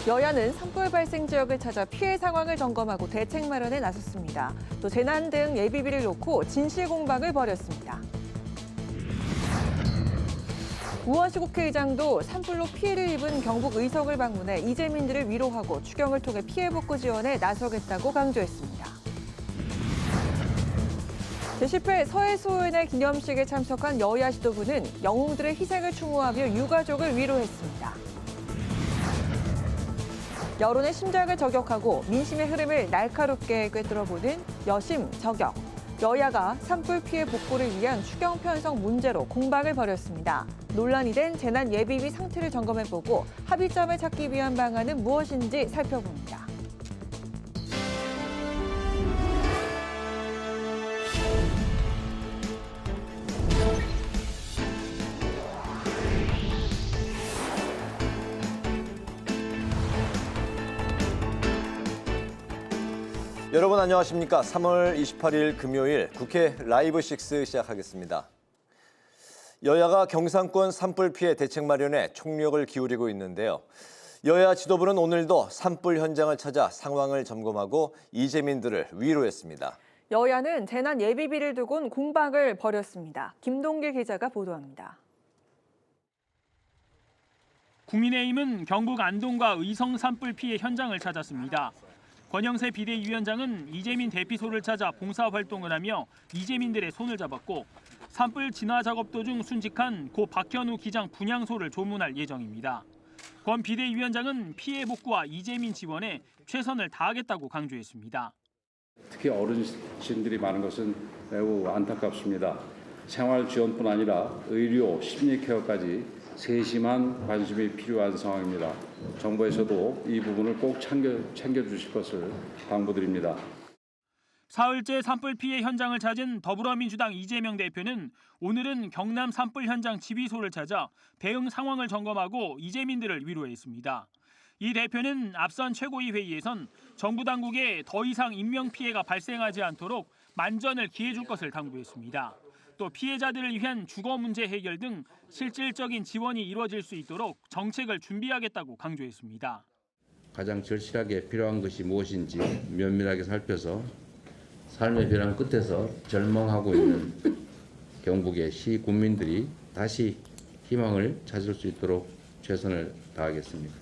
여야는 산불 발생 지역을 찾아 피해 상황을 점검하고 대책 마련에 나섰습니다. 또 재난 등 예비비를 놓고 진실 공방을 벌였습니다. 우원식 국회의장도 산불로 피해를 입은 경북 의성을 방문해 이재민들을 위로하고 추경을 통해 피해 복구 지원에 나서겠다고 강조했습니다. 제10회 서해소연의 기념식에 참석한 여야 지도부는 영웅들의 희생을 추모하며 유가족을 위로했습니다. 여론의 심장을 저격하고 민심의 흐름을 날카롭게 꿰뚫어보는 여심 저격. 여야가 산불 피해 복구를 위한 추경 편성 문제로 공방을 벌였습니다. 논란이 된 재난 예비비 상태를 점검해보고 합의점을 찾기 위한 방안은 무엇인지 살펴봅니다. 여러분 안녕하십니까? 3월 28일 금요일 국회 라이브 6 시작하겠습니다. 여야가 경상권 산불 피해 대책 마련에 총력을 기울이고 있는데요. 여야 지도부는 오늘도 산불 현장을 찾아 상황을 점검하고 이재민들을 위로했습니다. 여야는 재난 예비비를 두곤 공방을 벌였습니다. 김동길 기자가 보도합니다. 국민의힘은 경북 안동과 의성 산불 피해 현장을 찾았습니다. 권영세 비대위원장은 이재민 대피소를 찾아 봉사활동을 하며 이재민들의 손을 잡았고 산불 진화 작업 도중 순직한 고 박현우 기장 분향소를 조문할 예정입니다. 권 비대위원장은 피해 복구와 이재민 지원에 최선을 다하겠다고 강조했습니다. 특히 어르신들이 많은 것은 매우 안타깝습니다. 생활 지원뿐 아니라 의료, 심리 케어까지 세심한 관심이 필요한 상황입니다. 정부에서도 이 부분을 꼭 챙겨주실 것을 당부드립니다. 사흘째 산불 피해 현장을 찾은 더불어민주당 이재명 대표는 오늘은 경남 산불 현장 지휘소를 찾아 대응 상황을 점검하고 이재민들을 위로했습니다. 이 대표는 앞선 최고위 회의에선 정부 당국에 더 이상 인명피해가 발생하지 않도록 만전을 기해줄 것을 당부했습니다. 또 피해자들을 위한 주거 문제 해결 등 실질적인 지원이 이루어질 수 있도록 정책을 준비하겠다고 강조했습니다. 가장 절실하게 필요한 것이 무엇인지 면밀하게 살펴서 삶의 변화 끝에서 절망하고 있는 경북의 시군민들이 다시 희망을 찾을 수 있도록 최선을 다하겠습니다.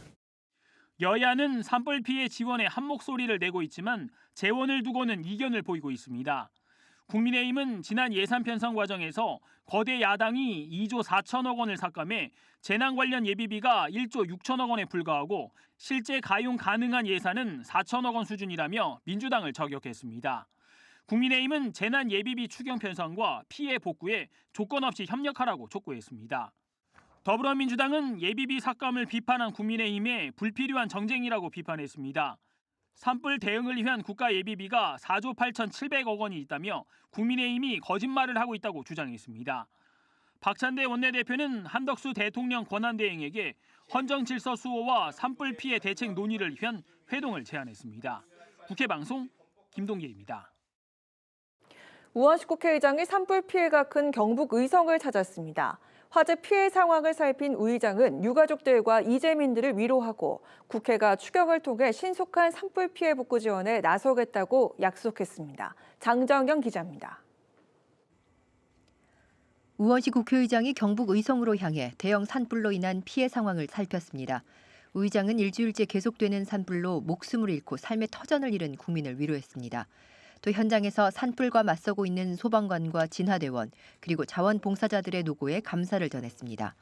여야는 산불 피해 지원에 한 목소리를 내고 있지만 재원을 두고는 이견을 보이고 있습니다. 국민의힘은 지난 예산 편성 과정에서 거대 야당이 2조 4천억 원을 삭감해 재난 관련 예비비가 1조 6천억 원에 불과하고 실제 가용 가능한 예산은 4천억 원 수준이라며 민주당을 저격했습니다. 국민의힘은 재난 예비비 추경 편성과 피해 복구에 조건 없이 협력하라고 촉구했습니다. 더불어민주당은 예비비 삭감을 비판한 국민의힘의 불필요한 정쟁이라고 비판했습니다. 산불 대응을 위한 국가 예비비가 4조 8,700억 원이 있다며 국민의힘이 거짓말을 하고 있다고 주장했습니다. 박찬대 원내대표는 한덕수 대통령 권한대행에게 헌정질서 수호와 산불 피해 대책 논의를 위한 회동을 제안했습니다. 국회방송 김동길입니다. 우원식 국회의장이 산불 피해가 큰 경북 의성을 찾았습니다. 화재 피해 상황을 살핀 우 의장은 유가족들과 이재민들을 위로하고 국회가 추경을 통해 신속한 산불 피해 복구 지원에 나서겠다고 약속했습니다. 장정경 기자입니다. 우원식 국회의장이 경북 의성으로 향해 대형 산불로 인한 피해 상황을 살폈습니다. 우 의장은 일주일째 계속되는 산불로 목숨을 잃고 삶의 터전을 잃은 국민을 위로했습니다. 또 현장에서 산불과 맞서고 있는 소방관과 진화대원 그리고 자원봉사자들의 노고에 감사를 전했습니다.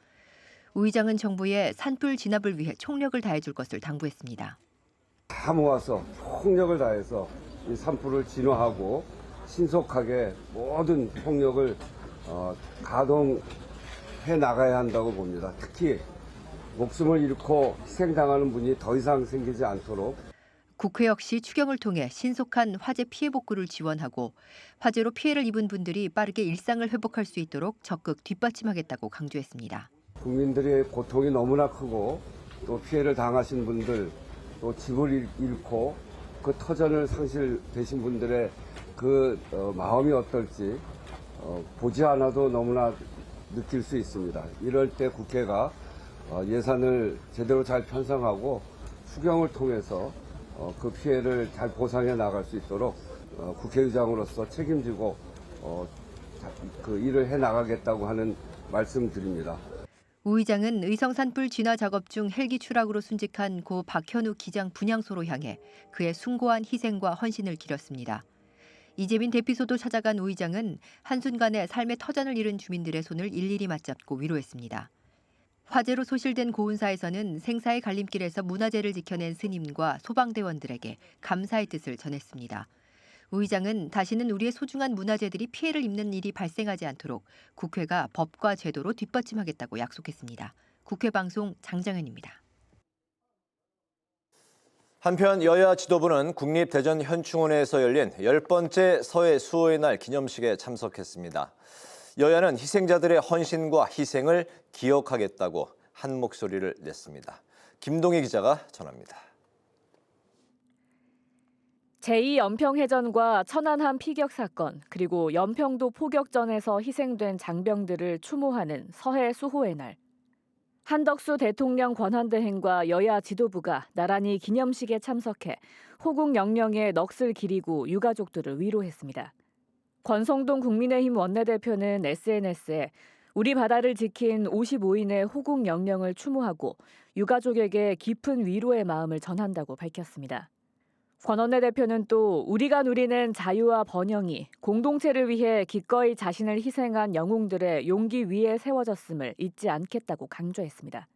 우 의장은 정부에 산불 진압을 위해 총력을 다해줄 것을 당부했습니다. 다 모아서 총력을 다해서 이 산불을 진화하고 신속하게 모든 폭력을 가동해 나가야 한다고 봅니다. 특히 목숨을 잃고 희생당하는 분이 더 이상 생기지 않도록 국회 역시 추경을 통해 신속한 화재 피해 복구를 지원하고 화재로 피해를 입은 분들이 빠르게 일상을 회복할 수 있도록 적극 뒷받침하겠다고 강조했습니다. 국민들의 고통이 너무나 크고 또 피해를 당하신 분들 또 집을 잃고 그 터전을 상실되신 분들의 그 마음이 어떨지 보지 않아도 너무나 느낄 수 있습니다. 이럴 때 국회가 예산을 제대로 잘 편성하고 추경을 통해서 그 피해를 잘 보상해 나갈 수 있도록 국회의장으로서 책임지고 그 일을 해 나가겠다고 하는 말씀드립니다. 우 의장은 의성 산불 진화 작업 중 헬기 추락으로 순직한 고 박현우 기장 분향소로 향해 그의 숭고한 희생과 헌신을 기렸습니다. 이재민 대피소도 찾아간 우 의장은 한순간에 삶의 터전을 잃은 주민들의 손을 일일이 맞잡고 위로했습니다. 화재로 소실된 고운사에서는 생사의 갈림길에서 문화재를 지켜낸 스님과 소방대원들에게 감사의 뜻을 전했습니다. 우 의장은 다시는 우리의 소중한 문화재들이 피해를 입는 일이 발생하지 않도록 국회가 법과 제도로 뒷받침하겠다고 약속했습니다. 국회 방송 장정현입니다. 한편 여야 지도부는 국립대전현충원에서 열린 10번째 서해 수호의 날 기념식에 참석했습니다. 여야는 희생자들의 헌신과 희생을 기억하겠다고 한 목소리를 냈습니다. 김동희 기자가 전합니다. 제2연평해전과 천안함 피격 사건, 그리고 연평도 포격전에서 희생된 장병들을 추모하는 서해 수호의 날. 한덕수 대통령 권한대행과 여야 지도부가 나란히 기념식에 참석해 호국 영령의 넋을 기리고 유가족들을 위로했습니다. 권성동 국민의힘 원내대표는 SNS에 우리 바다를 지킨 55인의 호국 영령을 추모하고 유가족에게 깊은 위로의 마음을 전한다고 밝혔습니다. 권 원내대표는 또 우리가 누리는 자유와 번영이 공동체를 위해 기꺼이 자신을 희생한 영웅들의 용기 위에 세워졌음을 잊지 않겠다고 강조했습니다.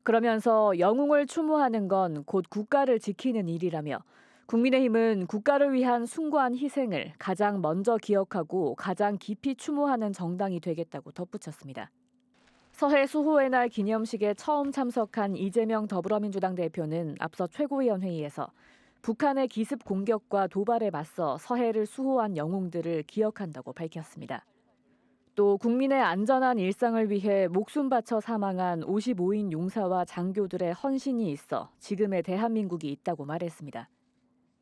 그러면서 영웅을 추모하는 건 곧 국가를 지키는 일이라며 국민의힘은 국가를 위한 숭고한 희생을 가장 먼저 기억하고 가장 깊이 추모하는 정당이 되겠다고 덧붙였습니다. 서해 수호의 날 기념식에 처음 참석한 이재명 더불어민주당 대표는 앞서 최고위원회의에서 북한의 기습 공격과 도발에 맞서 서해를 수호한 영웅들을 기억한다고 밝혔습니다. 또 국민의 안전한 일상을 위해 목숨 바쳐 사망한 55인 용사와 장교들의 헌신이 있어 지금의 대한민국이 있다고 말했습니다.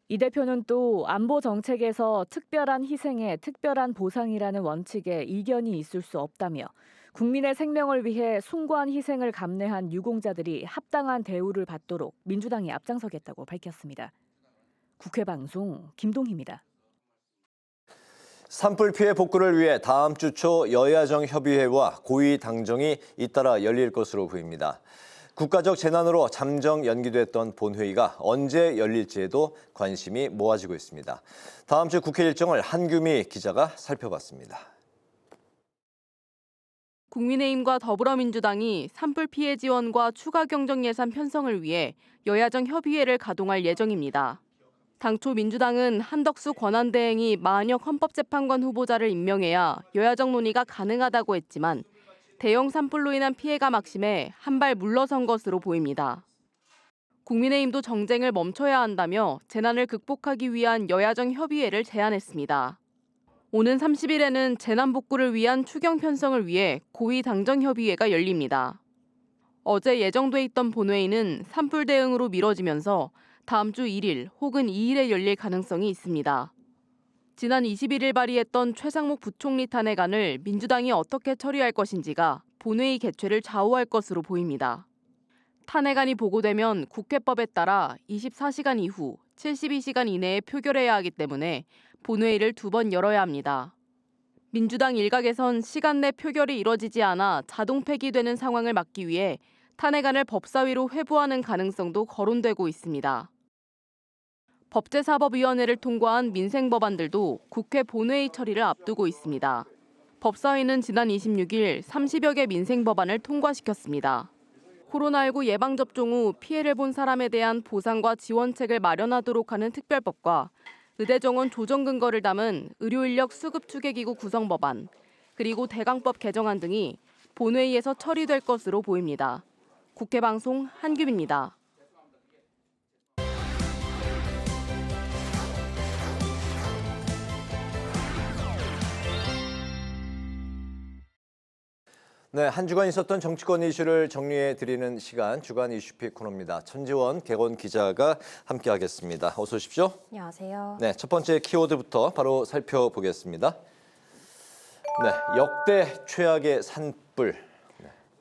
이 대표는 또 안보 정책에서 특별한 희생에 특별한 보상이라는 원칙에 이견이 있을 수 없다며 국민의 생명을 위해 숭고한 희생을 감내한 유공자들이 합당한 대우를 받도록 민주당이 앞장서겠다고 밝혔습니다. 국회 방송 김동희입니다. 산불 피해 복구를 위해 다음 주 초 여야정 협의회와 고위 당정이 잇따라 열릴 것으로 보입니다. 국가적 재난으로 잠정 연기됐던 본회의가 언제 열릴지에도 관심이 모아지고 있습니다. 다음 주 국회 일정을 한규미 기자가 살펴봤습니다. 국민의힘과 더불어민주당이 산불 피해 지원과 추가 경정 예산 편성을 위해 여야정 협의회를 가동할 예정입니다. 당초 민주당은 한덕수 권한대행이 만역 헌법재판관 후보자를 임명해야 여야정 논의가 가능하다고 했지만 대형 산불로 인한 피해가 막심해 한 발 물러선 것으로 보입니다. 국민의힘도 정쟁을 멈춰야 한다며 재난을 극복하기 위한 여야정 협의회를 제안했습니다. 오는 30일에는 재난 복구를 위한 추경 편성을 위해 고위 당정 협의회가 열립니다. 어제 예정돼 있던 본회의는 산불 대응으로 미뤄지면서 다음 주 1일 혹은 2일에 열릴 가능성이 있습니다. 지난 21일 발의했던 최상목 부총리 탄핵안을 민주당이 어떻게 처리할 것인지가 본회의 개최를 좌우할 것으로 보입니다. 탄핵안이 보고되면 국회법에 따라 24시간 이후 72시간 이내에 표결해야 하기 때문에 본회의를 2번 열어야 합니다. 민주당 일각에선 시간 내 표결이 이뤄지지 않아 자동 폐기되는 상황을 막기 위해 탄핵안을 법사위로 회부하는 가능성도 거론되고 있습니다. 법제사법위원회를 통과한 민생법안들도 국회 본회의 처리를 앞두고 있습니다. 법사위는 지난 26일 30여 개 민생법안을 통과시켰습니다. 코로나19 예방접종 후 피해를 본 사람에 대한 보상과 지원책을 마련하도록 하는 특별법과 의대정원 조정 근거를 담은 의료인력 수급추계기구 구성법안, 그리고 대강법 개정안 등이 본회의에서 처리될 것으로 보입니다. 국회 방송 한규빈입니다. 네, 한 주간 있었던 정치권 이슈를 정리해드리는 시간 주간 이슈픽 코너입니다. 천지원 개건 기자가 함께하겠습니다. 어서 오십시오. 안녕하세요. 네, 첫 번째 키워드부터 바로 살펴보겠습니다. 네, 역대 최악의 산불.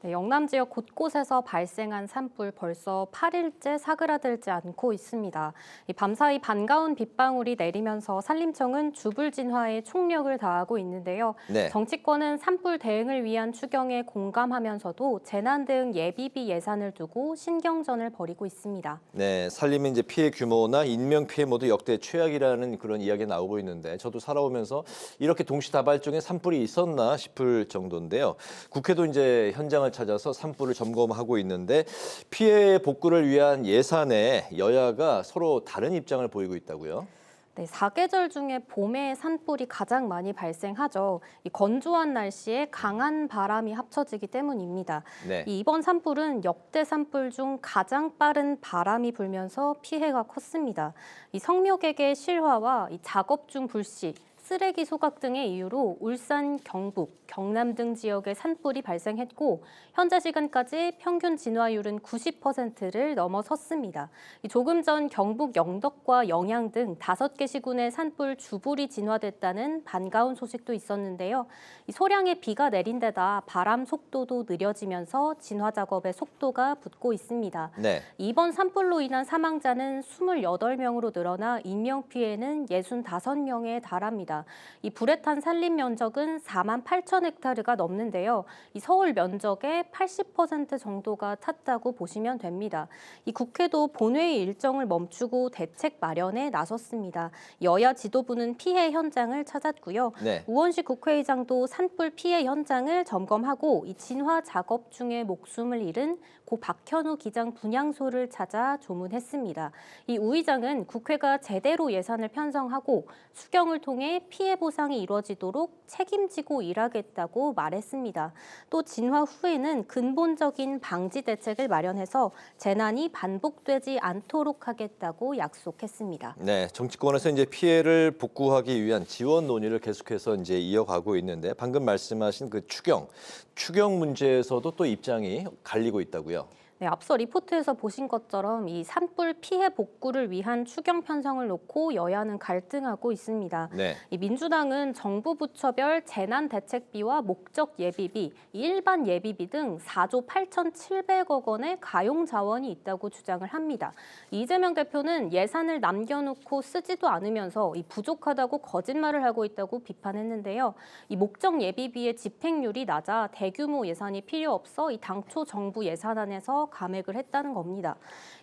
네, 영남 지역 곳곳에서 발생한 산불 벌써 8일째 사그라들지 않고 있습니다. 밤사이 반가운 빗방울이 내리면서 산림청은 주불 진화에 총력을 다하고 있는데요. 네. 정치권은 산불 대응을 위한 추경에 공감하면서도 재난 대응 예비비 예산을 두고 신경전을 벌이고 있습니다. 네, 산림의 이제 피해 규모나 인명 피해 모두 역대 최악이라는 그런 이야기가 나오고 있는데 저도 살아오면서 이렇게 동시다발적인 산불이 있었나 싶을 정도인데요. 국회도 이제 현장을 찾아서 산불을 점검하고 있는데 피해 복구를 위한 예산에 여야가 서로 다른 입장을 보이고 있다고요? 네, 사계절 중에 봄에 산불이 가장 많이 발생하죠. 이 건조한 날씨에 강한 바람이 합쳐지기 때문입니다. 네. 이번 산불은 역대 산불 중 가장 빠른 바람이 불면서 피해가 컸습니다. 이 성묘객의 실화와 이 작업 중 불씨, 쓰레기 소각 등의 이유로 울산, 경북, 경남 등 지역에 산불이 발생했고 현재 시간까지 평균 진화율은 90%를 넘어섰습니다. 조금 전 경북 영덕과 영양 등 5개 시군의 산불 주불이 진화됐다는 반가운 소식도 있었는데요. 소량의 비가 내린 데다 바람 속도도 느려지면서 진화 작업의 속도가 붙고 있습니다. 네. 이번 산불로 인한 사망자는 28명으로 늘어나 인명피해는 65명에 달합니다. 이 불에 탄 산림 면적은 4만 8천 헥타르가 넘는데요. 이 서울 면적의 80% 정도가 찼다고 보시면 됩니다. 이 국회도 본회의 일정을 멈추고 대책 마련에 나섰습니다. 여야 지도부는 피해 현장을 찾았고요. 네. 우원식 국회의장도 산불 피해 현장을 점검하고 이 진화 작업 중에 목숨을 잃은 고 박현우 기장 분향소를 찾아 조문했습니다. 이 우 의장은 국회가 제대로 예산을 편성하고 수경을 통해 피해 보상이 이루어지도록 책임지고 일하겠다고 말했습니다. 또 진화 후에는 근본적인 방지 대책을 마련해서 재난이 반복되지 않도록 하겠다고 약속했습니다. 네, 정치권에서 이제 피해를 복구하기 위한 지원 논의를 계속해서 이제 이어가고 있는데 방금 말씀하신 그 추경 문제에서도 또 입장이 갈리고 있다고요. 네, 앞서 리포트에서 보신 것처럼 이 산불 피해 복구를 위한 추경 편성을 놓고 여야는 갈등하고 있습니다. 네. 이 민주당은 정부 부처별 재난 대책비와 목적 예비비, 일반 예비비 등 4조 8,700억 원의 가용 자원이 있다고 주장을 합니다. 이재명 대표는 예산을 남겨놓고 쓰지도 않으면서 이 부족하다고 거짓말을 하고 있다고 비판했는데요. 이 목적 예비비의 집행률이 낮아 대규모 예산이 필요 없어 이 당초 정부 예산안에서 감액을 했다는 겁니다.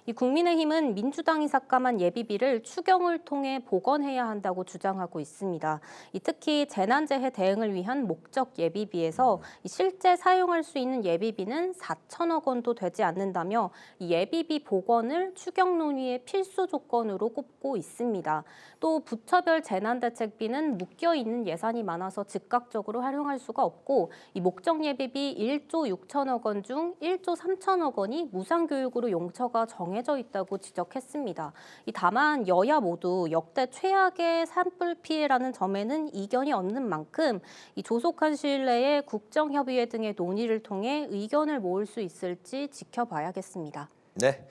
이 국민의힘은 민주당이 삭감한 예비비를 추경을 통해 복원해야 한다고 주장하고 있습니다. 특히 재난재해 대응을 위한 목적 예비비에서 실제 사용할 수 있는 예비비는 4천억 원도 되지 않는다며 이 예비비 복원을 추경 논의의 필수 조건으로 꼽고 있습니다. 또 부처별 재난대책비는 묶여있는 예산이 많아서 즉각적으로 활용할 수가 없고 이 목적 예비비 1조 6천억 원 중 1조 3천억 원이 무상교육으로 용처가 정해져 있다고 지적했습니다. 다만 여야 모두 역대 최악의 산불 피해라는 점에는 이견이 없는 만큼 이 조속한 시일 내에 국정협의회 등의 논의를 통해 의견을 모을 수 있을지 지켜봐야겠습니다. 네.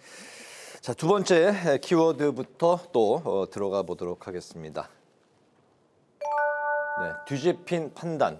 자, 두 번째 키워드부터 또 들어가 보도록 하겠습니다. 네, 뒤집힌 판단.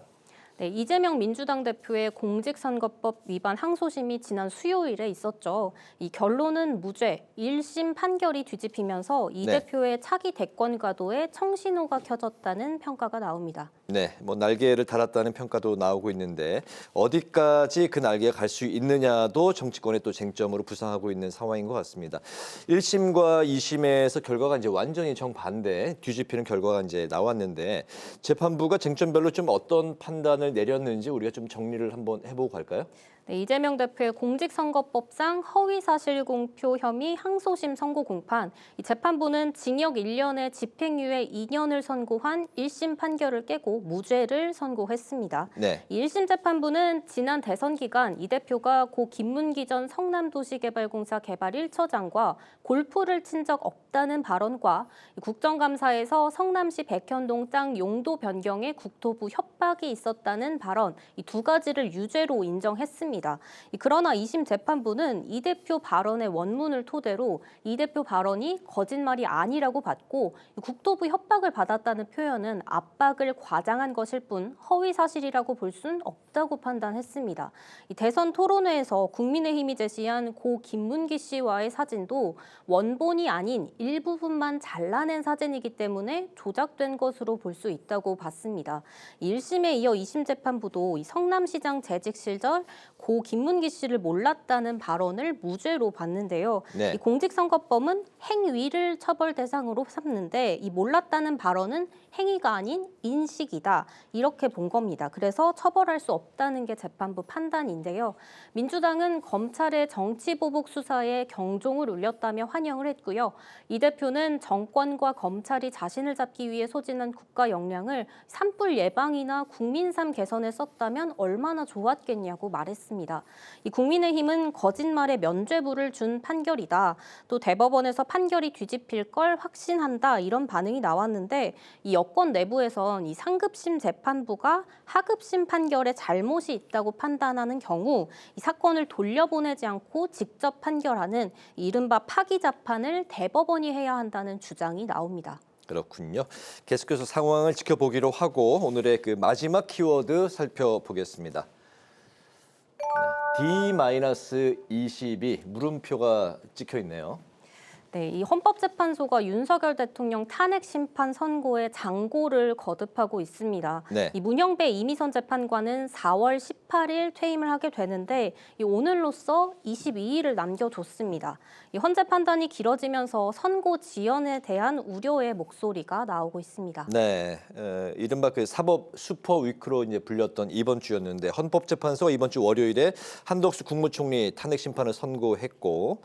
네, 이재명 민주당 대표의 공직선거법 위반 항소심이 지난 수요일에 있었죠. 이 결론은 무죄, 1심 판결이 뒤집히면서 이 네. 대표의 차기 대권 가도에 청신호가 켜졌다는 평가가 나옵니다. 네, 뭐 날개를 달았다는 평가도 나오고 있는데 어디까지 그 날개가 갈 수 있느냐도 정치권의 또 쟁점으로 부상하고 있는 상황인 것 같습니다. 1심과 2심에서 결과가 이제 완전히 정반대 뒤집히는 결과가 이제 나왔는데 재판부가 쟁점별로 좀 어떤 판단을 내렸는지 우리가 좀 정리를 한번 해보고 갈까요? 네, 이재명 대표의 공직선거법상 허위사실 공표 혐의 항소심 선고 공판. 이 재판부는 징역 1년에 집행유예 2년을 선고한 1심 판결을 깨고 무죄를 선고했습니다. 네. 1심 재판부는 지난 대선 기간 이 대표가 고 김문기 전 성남도시개발공사 개발 1처장과 골프를 친 적 없다는 발언과 국정감사에서 성남시 백현동 땅 용도 변경에 국토부 협박이 있었다는 발언, 이 두 가지를 유죄로 인정했습니다. 했습니다. 그러나 2심 재판부는 이 대표 발언의 원문을 토대로 이 대표 발언이 거짓말이 아니라고 봤고 국토부 협박을 받았다는 표현은 압박을 과장한 것일 뿐 허위 사실이라고 볼 수는 없다고 판단했습니다. 대선 토론회에서 국민의힘이 제시한 고 김문기 씨와의 사진도 원본이 아닌 일부분만 잘라낸 사진이기 때문에 조작된 것으로 볼 수 있다고 봤습니다. 1심에 이어 2심 재판부도 성남시장 재직 시절 고 김문기 씨를 몰랐다는 발언을 무죄로 봤는데요. 네. 이 공직선거법은 행위를 처벌 대상으로 삼는데 이 몰랐다는 발언은 행위가 아닌 인식이다. 이렇게 본 겁니다. 그래서 처벌할 수 없다는 게 재판부 판단인데요. 민주당은 검찰의 정치보복 수사에 경종을 울렸다며 환영을 했고요. 이 대표는 정권과 검찰이 자신을 잡기 위해 소진한 국가 역량을 산불 예방이나 국민삶 개선에 썼다면 얼마나 좋았겠냐고 말했습니다. 이 국민의힘은 거짓말에 면죄부를 준 판결이다. 또 대법원에서 판결이 뒤집힐 걸 확신한다. 이런 반응이 나왔는데 이 여권 내부에선 이 상급심 재판부가 하급심 판결에 잘못이 있다고 판단하는 경우 이 사건을 돌려보내지 않고 직접 판결하는 이른바 파기자판을 대법원이 해야 한다는 주장이 나옵니다. 그렇군요. 계속해서 상황을 지켜보기로 하고 오늘의 그 마지막 키워드 살펴보겠습니다. D-22 물음표가 찍혀 있네요. 네, 이 헌법재판소가 윤석열 대통령 탄핵 심판 선고에 장고를 거듭하고 있습니다. 네. 이 문영배 이미선 재판관은 4월 18일 퇴임을 하게 되는데 이 오늘로써 22일을 남겨뒀습니다. 이 헌재 판단이 길어지면서 선고 지연에 대한 우려의 목소리가 나오고 있습니다. 네, 이른바 그 사법 슈퍼 위크로 이제 불렸던 이번 주였는데 헌법재판소가 이번 주 월요일에 한덕수 국무총리 탄핵 심판을 선고했고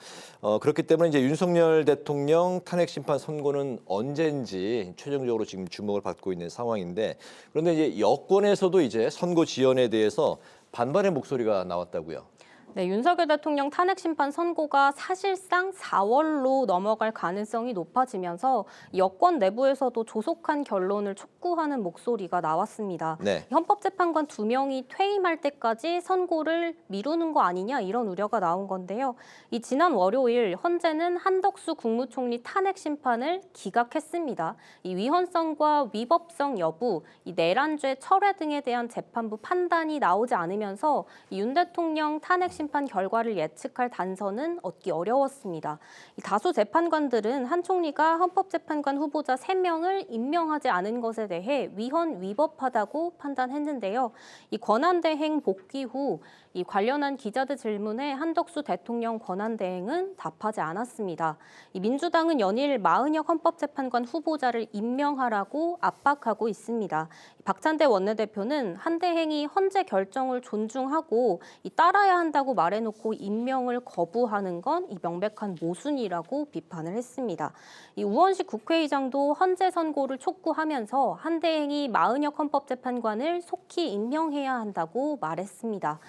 그렇기 때문에 이제 윤석열 대통령 탄핵 심판 선고는 언제인지 최종적으로 지금 주목을 받고 있는 상황인데 그런데 이제 여권에서도 이제 선고 지연에 대해서 반발의 목소리가 나왔다고요. 네, 윤석열 대통령 탄핵 심판 선고가 사실상 4월로 넘어갈 가능성이 높아지면서 여권 내부에서도 조속한 결론을 촉구하는 목소리가 나왔습니다. 네. 헌법재판관 2명이 퇴임할 때까지 선고를 미루는 거 아니냐 이런 우려가 나온 건데요. 이 지난 월요일 헌재는 한덕수 국무총리 탄핵 심판을 기각했습니다. 이 위헌성과 위법성 여부, 이 내란죄 철회 등에 대한 재판부 판단이 나오지 않으면서 윤 대통령 탄핵 심판 결과를 예측할 단서는 얻기 어려웠습니다. 다수 재판관들은 한 총리가 헌법재판관 후보자 3명을 임명하지 않은 것에 대해 위헌 위법하다고 판단했는데요. 이 권한대행 복귀 후 이 관련한 기자들 질문에 한덕수 대통령 권한대행은 답하지 않았습니다. 이 민주당은 연일 마은혁 헌법재판관 후보자를 임명하라고 압박하고 있습니다. 박찬대 원내대표는 한 대행이 헌재 결정을 존중하고 따라야 한다고 말해놓고 임명을 거부하는 건 이 명백한 모순이라고 비판을 했습니다. 이 우원식 국회의장도 헌재 선고를 촉구하면서 한 대행이 마은혁 헌법재판관을 속히 임명해야 한다고 말했습니다.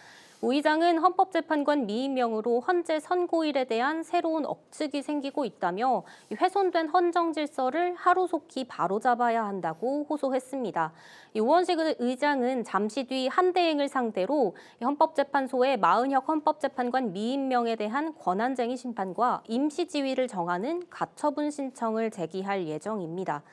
우 의장은 헌법재판관 미임명으로 헌재 선고일에 대한 새로운 억측이 생기고 있다며 훼손된 헌정 질서를 하루속히 바로잡아야 한다고 호소했습니다. 우원식 의장은 잠시 뒤 한 대행을 상대로 헌법재판소의 마은혁 헌법재판관 미임명에 대한 권한쟁의 심판과 임시지위를 정하는 가처분 신청을 제기할 예정입니다.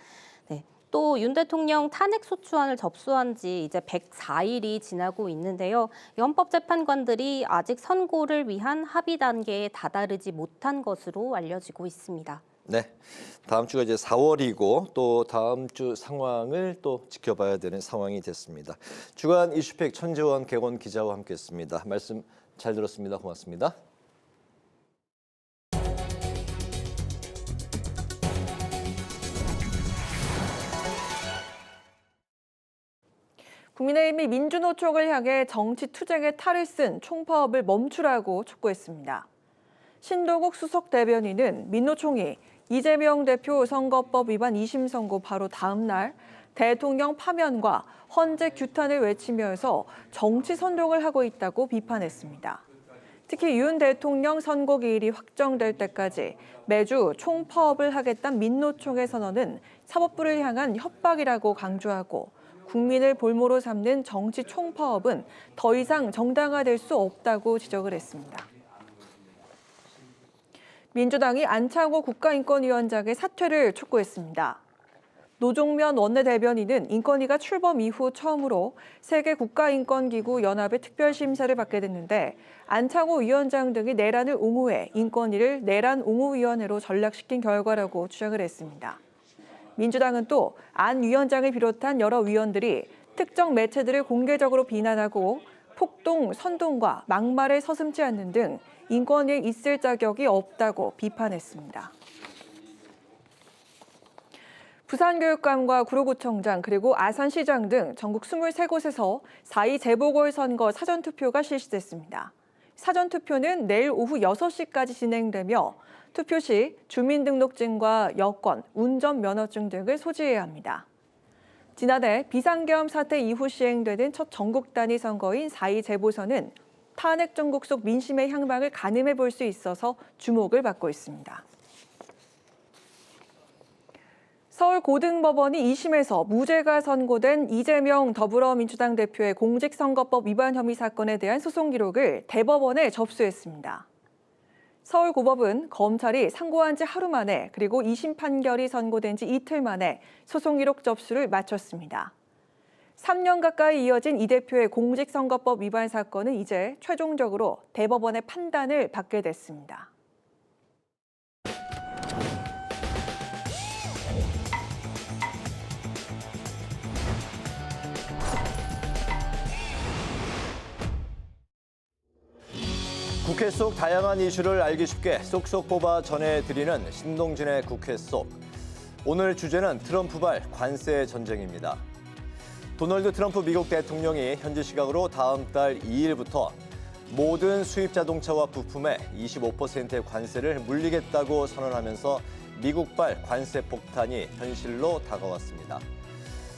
또 윤 대통령 탄핵 소추안을 접수한 지 이제 104일이 지나고 있는데요. 헌법재판관들이 아직 선고를 위한 합의 단계에 다다르지 못한 것으로 알려지고 있습니다. 네, 다음 주가 이제 4월이고 또 다음 주 상황을 또 지켜봐야 되는 상황이 됐습니다. 주간 이슈팩 천재원 객원 기자와 함께했습니다. 말씀 잘 들었습니다. 고맙습니다. 국민의힘이 민주노총을 향해 정치투쟁의 탈을 쓴 총파업을 멈추라고 촉구했습니다. 신도국 수석 대변인은 민노총이 이재명 대표 선거법 위반 2심 선고 바로 다음 날 대통령 파면과 헌재 규탄을 외치면서 정치 선동을 하고 있다고 비판했습니다. 특히 윤 대통령 선고 기일이 확정될 때까지 매주 총파업을 하겠다는 민노총의 선언은 사법부를 향한 협박이라고 강조하고 국민을 볼모로 삼는 정치 총파업은 더 이상 정당화될 수 없다고 지적을 했습니다. 민주당이 안창호 국가인권위원장의 사퇴를 촉구했습니다. 노종면 원내대변인은 인권위가 출범 이후 처음으로 세계 국가인권기구 연합의 특별심사를 받게 됐는데 안창호 위원장 등이 내란을 옹호해 인권위를 내란 옹호위원회로 전락시킨 결과라고 주장을 했습니다. 민주당은 또 안 위원장을 비롯한 여러 위원들이 특정 매체들을 공개적으로 비난하고 폭동, 선동과 막말에 서슴지 않는 등 인권위에 있을 자격이 없다고 비판했습니다. 부산교육감과 구로구청장 그리고 아산시장 등 전국 23곳에서 4.2 재보궐선거 사전투표가 실시됐습니다. 사전투표는 내일 오후 6시까지 진행되며 투표 시 주민등록증과 여권, 운전면허증 등을 소지해야 합니다. 지난해 비상계엄 사태 이후 시행되는 첫 전국 단위 선거인 4.2 재보선은 탄핵 정국 속 민심의 향방을 가늠해 볼 수 있어서 주목을 받고 있습니다. 서울고등법원이 2심에서 무죄가 선고된 이재명 더불어민주당 대표의 공직선거법 위반 혐의 사건에 대한 소송 기록을 대법원에 접수했습니다. 서울고법은 검찰이 상고한 지 하루 만에 그리고 2심 판결이 선고된 지 이틀 만에 소송 기록 접수를 마쳤습니다. 3년 가까이 이어진 이 대표의 공직선거법 위반 사건은 이제 최종적으로 대법원의 판단을 받게 됐습니다. 국회 속 다양한 이슈를 알기 쉽게 쏙쏙 뽑아 전해드리는 신동진의 국회 속. 오늘 주제는 트럼프발 관세 전쟁입니다. 도널드 트럼프 미국 대통령이 현지 시각으로 다음 달 2일부터 모든 수입 자동차와 부품에 25%의 관세를 물리겠다고 선언하면서 미국발 관세 폭탄이 현실로 다가왔습니다.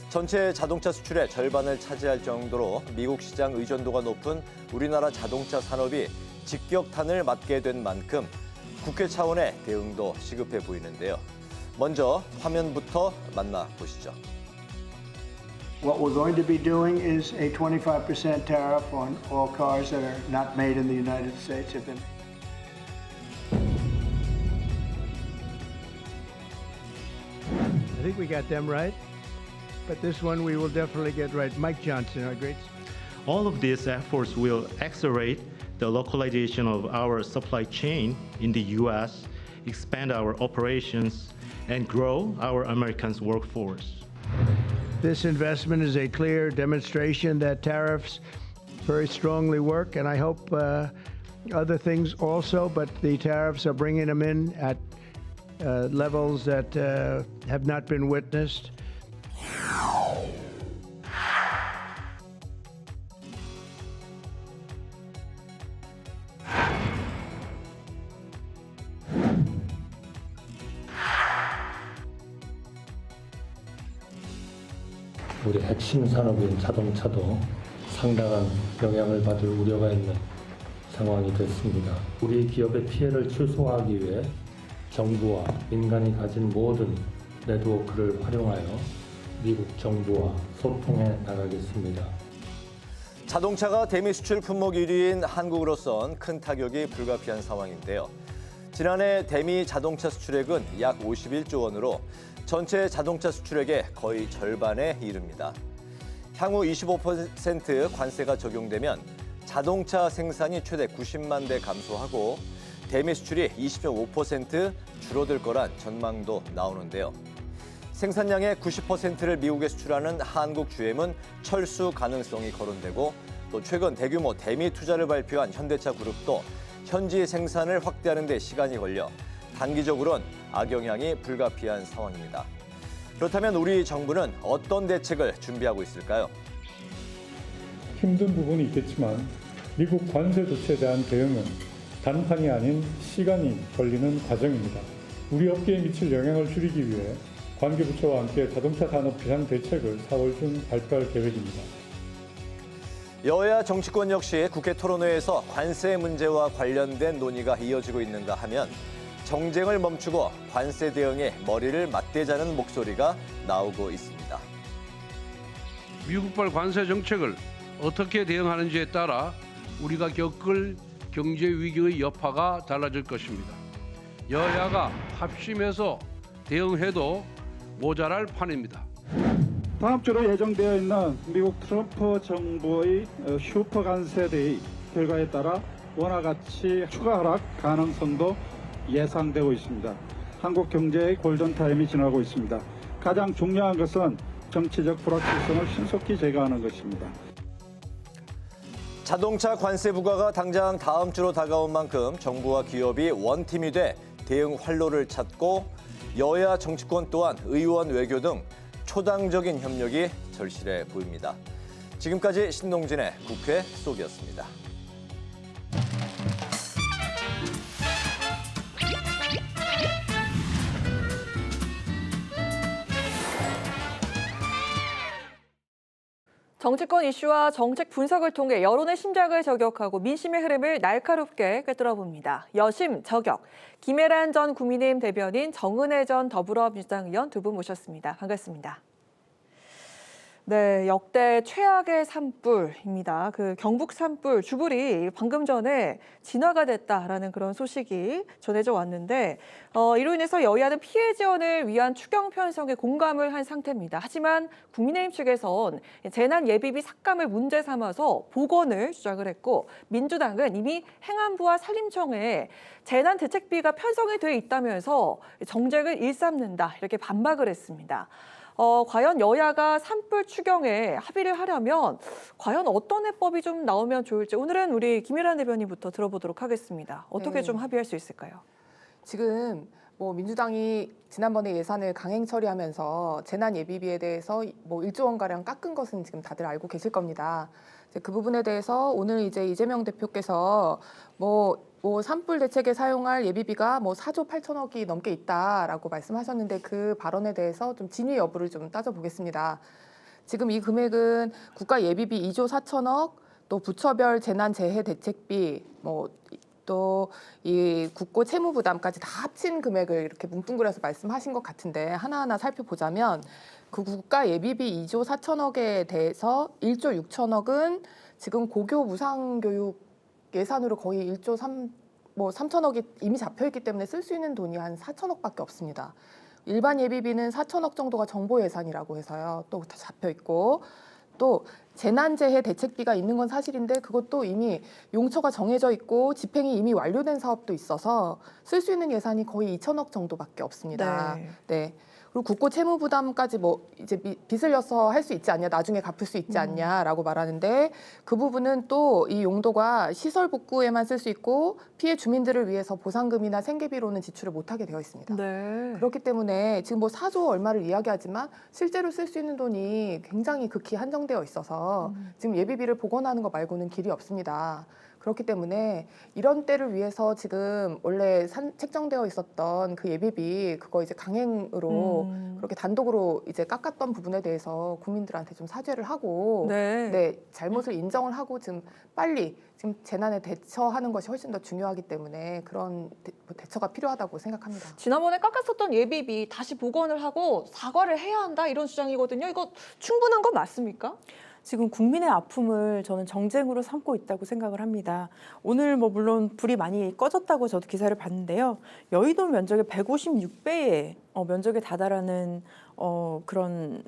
전체 자동차 수출의 절반을 차지할 정도로 미국 시장 의존도가 높은 우리나라 자동차 산업이 직격탄을 맞게 된 만큼 국회 차원의 대응도 시급해 보이는데요. 먼저 화면부터 만나보시죠. What we're going to be doing is a 25% tariff on all cars that are not made in the United States. I think we got them right, but this one we will definitely get right. Mike Johnson, our great. All of these efforts will accelerate the localization of our supply chain in the U.S., expand our operations, and grow our American workforce. This investment is a clear demonstration that tariffs very strongly work, and I hope other things also, but the tariffs are bringing them in at levels that have not been witnessed. 우리 핵심 산업인 자동차도 상당한 영향을 받을 우려가 있는 상황이 됐습니다. 우리 기업의 피해를 최소화하기 위해 정부와 민간이 가진 모든 네트워크를 활용하여 미국 정부와 소통해 나가겠습니다. 자동차가 대미 수출 품목 1위인 한국으로선 큰 타격이 불가피한 상황인데요. 지난해 대미 자동차 수출액은 약 51조 원으로 전체 자동차 수출액의 거의 절반에 이릅니다. 향후 25% 관세가 적용되면 자동차 생산이 최대 90만 대 감소하고 대미 수출이 20.5% 줄어들 거란 전망도 나오는데요. 생산량의 90%를 미국에 수출하는 한국 GM은 철수 가능성이 거론되고 또 최근 대규모 대미 투자를 발표한 현대차 그룹도 현지 생산을 확대하는 데 시간이 걸려 단기적으로는 악영향이 불가피한 상황입니다. 그렇다면 우리 정부는 어떤 대책을 준비하고 있을까요? 힘든 부분이 있겠지만 미국 관세 조치에 대한 대응은 단판이 아닌 시간이 걸리는 과정입니다. 우리 업계에 미칠 영향을 줄이기 위해 관계부처와 함께 자동차 산업 비상 대책을 4월 중 발표할 계획입니다. 여야 정치권 역시 국회 토론회에서 관세 문제와 관련된 논의가 이어지고 있는가 하면 정쟁을 멈추고 관세 대응에 머리를 맞대자는 목소리가 나오고 있습니다. 미국발 관세 정책을 어떻게 대응하는지에 따라 우리가 겪을 경제 위기의 여파가 달라질 것입니다. 여야가 합심해서 대응해도 모자랄 판입니다. 다음 주로 예정되어 있는 미국 트럼프 정부의 슈퍼 관세 대의 결과에 따라 원화 가치 추가 하락 가능성도 예상되고 있습니다. 한국 경제의 골든타임이 지나고 있습니다. 가장 중요한 것은 정치적 불확실성을 신속히 제거하는 것입니다. 자동차 관세 부과가 당장 다음 주로 다가온 만큼 정부와 기업이 원팀이 돼 대응 활로를 찾고 여야 정치권 또한 의원 외교 등 초당적인 협력이 절실해 보입니다. 지금까지 신동진의 국회 속이었습니다. 정치권 이슈와 정책 분석을 통해 여론의 심장을 저격하고 민심의 흐름을 날카롭게 꿰뚫어봅니다. 여심 저격, 김혜란 전 국민의힘 대변인, 정은혜 전 더불어민주당 의원 두 분 모셨습니다. 반갑습니다. 네, 역대 최악의 산불입니다. 그 경북 산불 주불이 방금 전에 진화가 됐다라는 그런 소식이 전해져 왔는데 이로 인해서 여야는 피해 지원을 위한 추경 편성에 공감을 한 상태입니다. 하지만 국민의힘 측에선 재난 예비비 삭감을 문제 삼아서 복원을 주장을 했고 민주당은 이미 행안부와 산림청에 재난 대책비가 편성이 돼 있다면서 정쟁을 일삼는다 이렇게 반박을 했습니다. 과연 여야가 산불 추경에 합의를 하려면 과연 어떤 해법이 좀 나오면 좋을지 오늘은 우리 김혜란 대변인부터 들어보도록 하겠습니다. 어떻게 좀 합의할 수 있을까요? 지금 민주당이 지난번에 예산을 강행 처리하면서 재난 예비비에 대해서 1조 원가량 깎은 것은 지금 다들 알고 계실 겁니다. 그 부분에 대해서 오늘 이제 이재명 대표께서 산불 대책에 사용할 예비비가 4조 8천억이 넘게 있다라고 말씀하셨는데 그 발언에 대해서 좀 진위 여부를 좀 따져보겠습니다. 지금 이 금액은 국가 예비비 2조 4천억, 또 부처별 재난재해 대책비, 또 이 국고 채무 부담까지 다 합친 금액을 이렇게 뭉뚱그려서 말씀하신 것 같은데 하나하나 살펴보자면 그 국가 예비비 2조 4천억에 대해서 1조 6천억은 지금 고교 무상교육 예산으로 거의 1조 3천억이 이미 잡혀있기 때문에 쓸 수 있는 돈이 한 4천억밖에 없습니다. 일반 예비비는 4천억 정도가 정보 예산이라고 해서요. 또 잡혀있고 또 재난재해 대책비가 있는 건 사실인데 그것도 이미 용처가 정해져 있고 집행이 이미 완료된 사업도 있어서 쓸 수 있는 예산이 거의 2천억 정도밖에 없습니다. 네. 그리고 국고 채무 부담까지 이제 빚을 려서 할 수 있지 않냐, 나중에 갚을 수 있지 않냐라고 말하는데 그 부분은 또 이 용도가 시설 복구에만 쓸 수 있고 피해 주민들을 위해서 보상금이나 생계비로는 지출을 못하게 되어 있습니다. 네. 그렇기 때문에 지금 4조 얼마를 이야기하지만 실제로 쓸 수 있는 돈이 굉장히 극히 한정되어 있어서 지금 예비비를 복원하는 것 말고는 길이 없습니다. 그렇기 때문에 이런 때를 위해서 지금 원래 책정되어 있었던 그 예비비 그거 이제 강행으로 그렇게 단독으로 이제 깎았던 부분에 대해서 국민들한테 좀 사죄를 하고 네, 잘못을 인정을 하고 지금 빨리 지금 재난에 대처하는 것이 훨씬 더 중요하기 때문에 그런 대처가 필요하다고 생각합니다. 지난번에 깎았었던 예비비 다시 복원을 하고 사과를 해야 한다 이런 주장이거든요. 이거 충분한 건 맞습니까? 지금 국민의 아픔을 저는 정쟁으로 삼고 있다고 생각을 합니다. 오늘 물론 불이 많이 꺼졌다고 저도 기사를 봤는데요. 여의도 면적의 156배의 면적에 다다라는 그런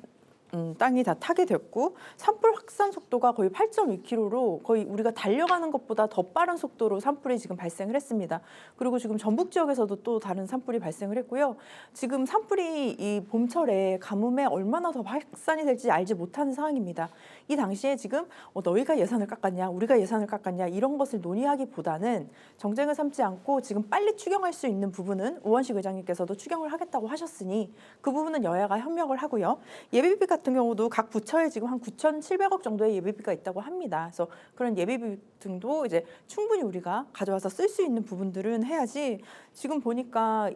땅이 다 타게 됐고 산불 확산 속도가 거의 8.2km로 거의 우리가 달려가는 것보다 더 빠른 속도로 산불이 지금 발생을 했습니다. 그리고 지금 전북 지역에서도 또 다른 산불이 발생을 했고요. 지금 산불이 이 봄철에 가뭄에 얼마나 더 확산이 될지 알지 못하는 상황입니다. 이 당시에 지금 너희가 예산을 깎았냐, 우리가 예산을 깎았냐 이런 것을 논의하기보다는 정쟁을 삼지 않고 지금 빨리 추경할 수 있는 부분은 우원식 의장님께서도 추경을 하겠다고 하셨으니 그 부분은 여야가 협력을 하고요. 예비비 같은 경우도 각 부처에 지금 한 9,700억 정도의 예비비가 있다고 합니다. 그래서 그런 예비비 등도 이제 충분히 우리가 가져와서 쓸 수 있는 부분들은 해야지 지금 보니까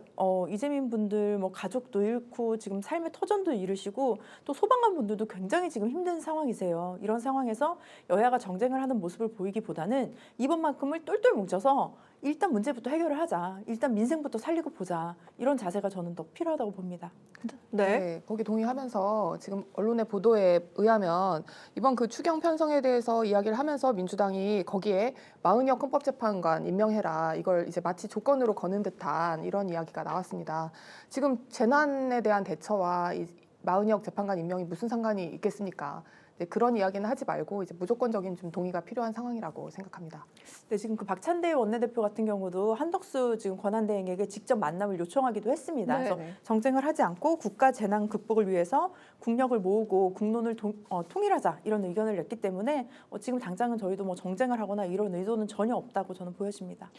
이재민 분들 가족도 잃고 지금 삶의 터전도 잃으시고 또 소방관 분들도 굉장히 지금 힘든 상황이세요. 이런 상황에서 여야가 정쟁을 하는 모습을 보이기보다는 이번만큼을 똘똘 뭉쳐서 일단 문제부터 해결을 하자. 일단 민생부터 살리고 보자. 이런 자세가 저는 더 필요하다고 봅니다. 네, 거기 동의하면서 지금 언론의 보도에 의하면 이번 그 추경 편성에 대해서 이야기를 하면서 민주당이 거기에 마은혁 헌법재판관 임명해라 이걸 이제 마치 조건으로 거는 듯한 이런 이야기가 나왔습니다. 지금 재난에 대한 대처와 이 마은혁 재판관 임명이 무슨 상관이 있겠습니까? 네, 그런 이야기는 하지 말고 이제 무조건적인 좀 동의가 필요한 상황이라고 생각합니다. 네, 지금 그 박찬대 원내대표 같은 경우도 한덕수 지금 권한대행에게 직접 만남을 요청하기도 했습니다. 네, 그래서 네. 정쟁을 하지 않고 국가 재난 극복을 위해서 국력을 모으고 국론을 통일하자 이런 의견을 냈기 때문에 지금 당장은 저희도 뭐 정쟁을 하거나 이런 의도는 전혀 없다고 저는 보여집니다.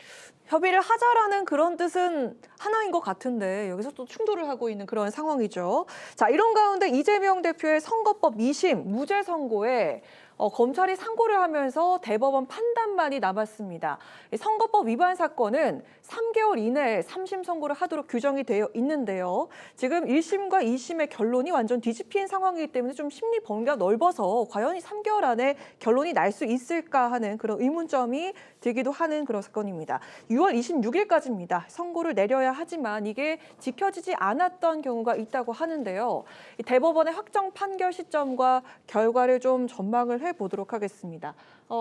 협의를 하자라는 그런 뜻은 하나인 것 같은데 여기서 또 충돌을 하고 있는 그런 상황이죠. 자, 이런 가운데 이재명 대표의 선거법 2심 무죄 선고에 검찰이 상고를 하면서 대법원 판단만이 남았습니다. 이 선거법 위반 사건은 3개월 이내에 3심 선고를 하도록 규정이 되어 있는데요. 지금 1심과 2심의 결론이 완전 뒤집힌 상황이기 때문에 좀 심리 범위가 넓어서 과연 이 3개월 안에 결론이 날 수 있을까 하는 그런 의문점이 들기도 하는 그런 사건입니다. 6월 26일까지입니다. 선고를 내려야 하지만 이게 지켜지지 않았던 경우가 있다고 하는데요. 이 대법원의 확정 판결 시점과 결과를 좀 전망을 해보도록 하겠습니다.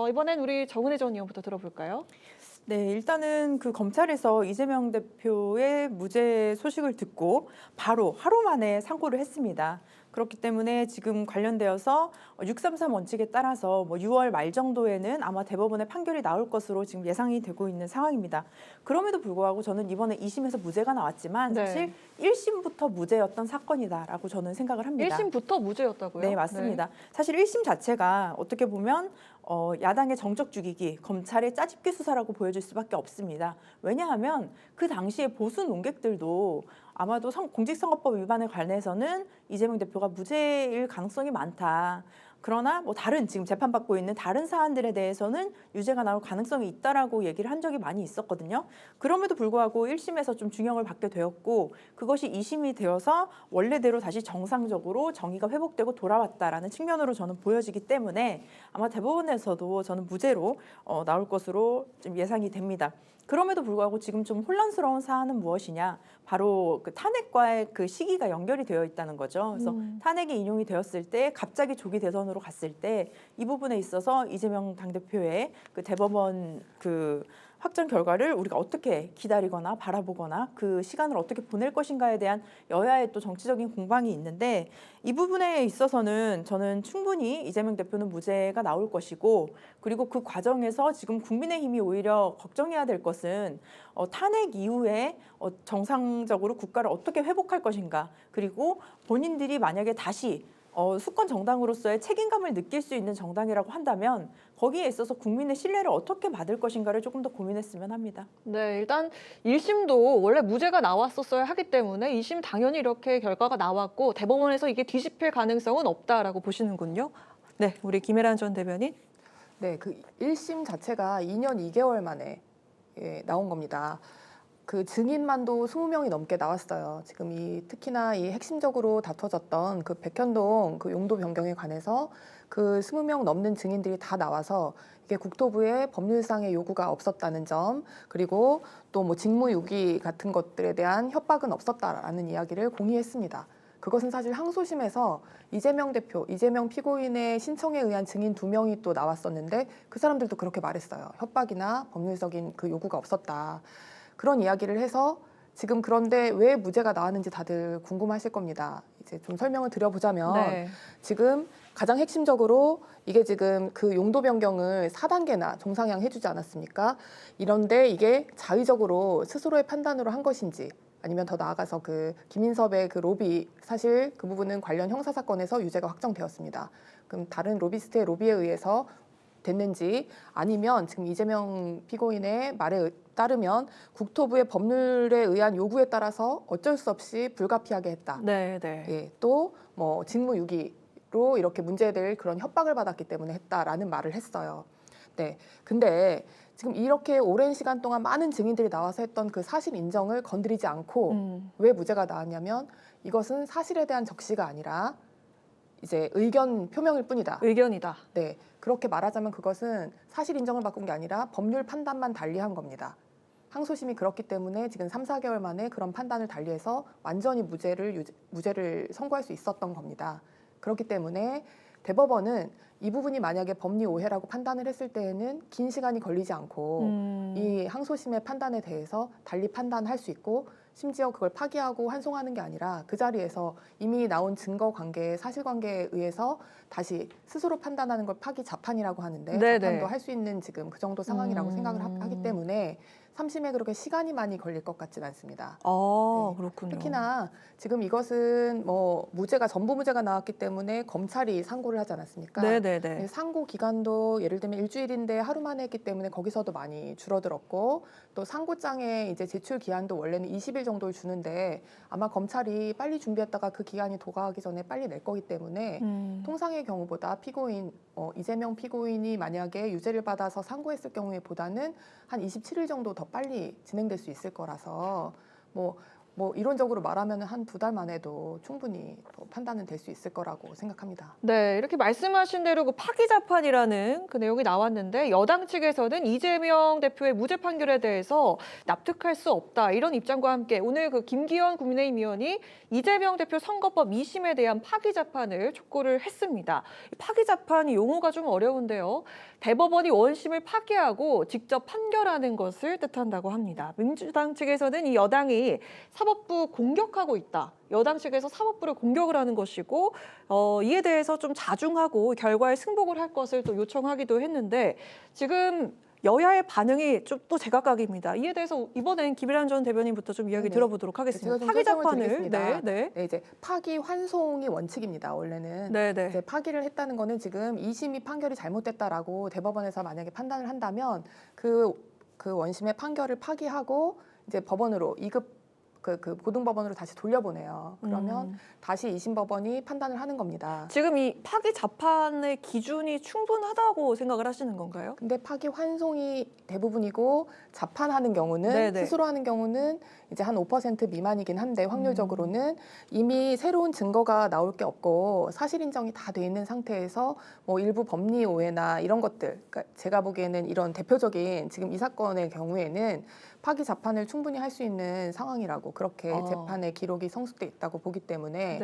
이번엔 우리 정은혜 전 의원부터 들어볼까요? 네, 일단은 그 검찰에서 이재명 대표의 무죄 소식을 듣고 바로 하루 만에 상고를 했습니다. 그렇기 때문에 지금 관련되어서 633 원칙에 따라서 뭐 6월 말 정도에는 아마 대법원의 판결이 나올 것으로 지금 예상이 되고 있는 상황입니다. 그럼에도 불구하고 저는 이번에 2심에서 무죄가 나왔지만 네. 사실 1심부터 무죄였던 사건이다라고 저는 생각을 합니다. 1심부터 무죄였다고요? 네, 맞습니다. 사실 1심 자체가 어떻게 보면 야당의 정적 죽이기, 검찰의 짜집기 수사라고 보여질 수밖에 없습니다. 왜냐하면 그 당시에 보수 논객들도 아마도 공직선거법 위반에 관해서는 이재명 대표가 무죄일 가능성이 많다. 그러나 뭐 다른 지금 재판받고 있는 다른 사안들에 대해서는 유죄가 나올 가능성이 있다라고 얘기를 한 적이 많이 있었거든요. 그럼에도 불구하고 1심에서 좀 중형을 받게 되었고 그것이 2심이 되어서 원래대로 다시 정상적으로 정의가 회복되고 돌아왔다라는 측면으로 저는 보여지기 때문에 아마 대법원에서도 저는 무죄로 나올 것으로 좀 예상이 됩니다. 그럼에도 불구하고 지금 좀 혼란스러운 사안은 무엇이냐? 바로 그 탄핵과의 그 시기가 연결이 되어 있다는 거죠. 그래서 탄핵이 인용이 되었을 때 갑자기 조기 대선으로 갔을 때 이 부분에 있어서 이재명 당대표의 그 대법원 그 확정 결과를 우리가 어떻게 기다리거나 바라보거나 그 시간을 어떻게 보낼 것인가에 대한 여야의 또 정치적인 공방이 있는데 이 부분에 있어서는 저는 충분히 이재명 대표는 무죄가 나올 것이고 그리고 그 과정에서 지금 국민의힘이 오히려 걱정해야 될 것은 탄핵 이후에 정상적으로 국가를 어떻게 회복할 것인가 그리고 본인들이 만약에 다시 수권 정당으로서의 책임감을 느낄 수 있는 정당이라고 한다면 거기에 있어서 국민의 신뢰를 어떻게 받을 것인가를 조금 더 고민했으면 합니다. 네, 일단 1심도 원래 무죄가 나왔었어야 하기 때문에 2심 당연히 이렇게 결과가 나왔고 대법원에서 이게 뒤집힐 가능성은 없다라고 보시는군요. 네, 우리 김혜란 전 대변인. 네, 그 1심 자체가 2년 2개월 만에 나온 겁니다. 그 증인만도 20명이 넘게 나왔어요. 지금 특히나 이 핵심적으로 다퉈졌던 그 백현동 그 용도 변경에 관해서 그 20명 넘는 증인들이 다 나와서 이게 국토부에 법률상의 요구가 없었다는 점 그리고 또 뭐 직무유기 같은 것들에 대한 협박은 없었다라는 이야기를 공의했습니다. 그것은 사실 항소심에서 이재명 대표, 이재명 피고인의 신청에 의한 증인 2명이 또 나왔었는데 그 사람들도 그렇게 말했어요. 협박이나 법률적인 그 요구가 없었다. 그런 이야기를 해서 지금 그런데 왜 무죄가 나왔는지 다들 궁금하실 겁니다. 이제 좀 설명을 드려보자면 네. 지금 가장 핵심적으로 이게 지금 그 용도 변경을 4단계나 종상향 해주지 않았습니까? 이런데 이게 자의적으로 스스로의 판단으로 한 것인지 아니면 더 나아가서 그 김인섭의 그 로비 사실 그 부분은 관련 형사 사건에서 유죄가 확정되었습니다. 그럼 다른 로비스트의 로비에 의해서 됐는지 아니면 지금 이재명 피고인의 말에 따르면 국토부의 법률에 의한 요구에 따라서 어쩔 수 없이 불가피하게 했다. 네, 네. 예, 또 뭐 직무유기로 이렇게 문제될 그런 협박을 받았기 때문에 했다라는 말을 했어요. 네, 근데 지금 이렇게 오랜 시간 동안 많은 증인들이 나와서 했던 그 사실 인정을 건드리지 않고 왜 무죄가 나왔냐면 이것은 사실에 대한 적시가 아니라 이제 의견 표명일 뿐이다. 의견이다. 네, 그렇게 말하자면 그것은 사실 인정을 바꾼 게 아니라 법률 판단만 달리한 겁니다. 항소심이 그렇기 때문에 지금 3, 4개월 만에 그런 판단을 달리해서 완전히 무죄를 선고할 수 있었던 겁니다. 그렇기 때문에 대법원은 이 부분이 만약에 법리 오해라고 판단을 했을 때에는 긴 시간이 걸리지 않고 이 항소심의 판단에 대해서 달리 판단할 수 있고 심지어 그걸 파기하고 환송하는 게 아니라 그 자리에서 이미 나온 증거 관계, 사실관계에 의해서 다시 스스로 판단하는 걸 파기 자판이라고 하는데 네네. 자판도 할 수 있는 지금 그 정도 상황이라고 생각을 하기 때문에 3심에 그렇게 시간이 많이 걸릴 것 같지는 않습니다. 그렇군요. 특히나 지금 이것은 뭐 무죄가 전부 무죄가 나왔기 때문에 검찰이 상고를 하지 않았습니까? 네네네. 상고 기간도 예를 들면 일주일인데 하루 만에 했기 때문에 거기서도 많이 줄어들었고 또 상고장에 이제 제출 기한도 원래는 20일 정도를 주는데 아마 검찰이 빨리 준비했다가 그 기간이 도가하기 전에 빨리 낼 거기 때문에 통상의 경우보다 피고인 이재명 피고인이 만약에 유죄를 받아서 상고했을 경우에 보다는 한 27일 정도 더 빨리 진행될 수 있을 거라서 뭐 이론적으로 말하면 한 2달 만에도 충분히 판단은 될 수 있을 거라고 생각합니다. 네, 이렇게 말씀하신 대로 그 파기자판이라는 그 내용이 나왔는데 여당 측에서는 이재명 대표의 무죄 판결에 대해서 납득할 수 없다 이런 입장과 함께 오늘 그 김기현 국민의힘 의원이 이재명 대표 선거법 2심에 대한 파기자판을 촉구를 했습니다. 파기자판이 용어가 좀 어려운데요. 대법원이 원심을 파기하고 직접 판결하는 것을 뜻한다고 합니다. 민주당 측에서는 이 여당이 사법부 공격하고 있다. 여당 측에서 사법부를 공격을 하는 것이고 이에 대해서 좀 자중하고 결과에 승복을 할 것을 또 요청하기도 했는데 지금 여야의 반응이 좀 또 제각각입니다. 이에 대해서 이번엔 김일환 전 대변인부터 좀 이야기 들어보도록 하겠습니다. 파기자판을 이제 파기 환송이 원칙입니다. 원래는 이제 파기를 했다는 거는 지금 2심이 판결이 잘못됐다라고 대법원에서 만약에 판단을 한다면 그 원심의 판결을 파기하고 이제 법원으로 2급 그 고등법원으로 다시 돌려보내요. 그러면 다시 2심 법원이 판단을 하는 겁니다. 지금 이 파기 자판의 기준이 충분하다고 생각을 하시는 건가요? 근데 파기 환송이 대부분이고 자판하는 경우는 스스로 하는 경우는 이제 한 5% 미만이긴 한데 확률적으로는 이미 새로운 증거가 나올 게 없고 사실 인정이 다 돼 있는 상태에서 뭐 일부 법리 오해나 이런 것들, 그러니까 제가 보기에는 이런 대표적인 지금 이 사건의 경우에는 파기 자판을 충분히 할 수 있는 상황이라고 그렇게 재판의 기록이 성숙돼 있다고 보기 때문에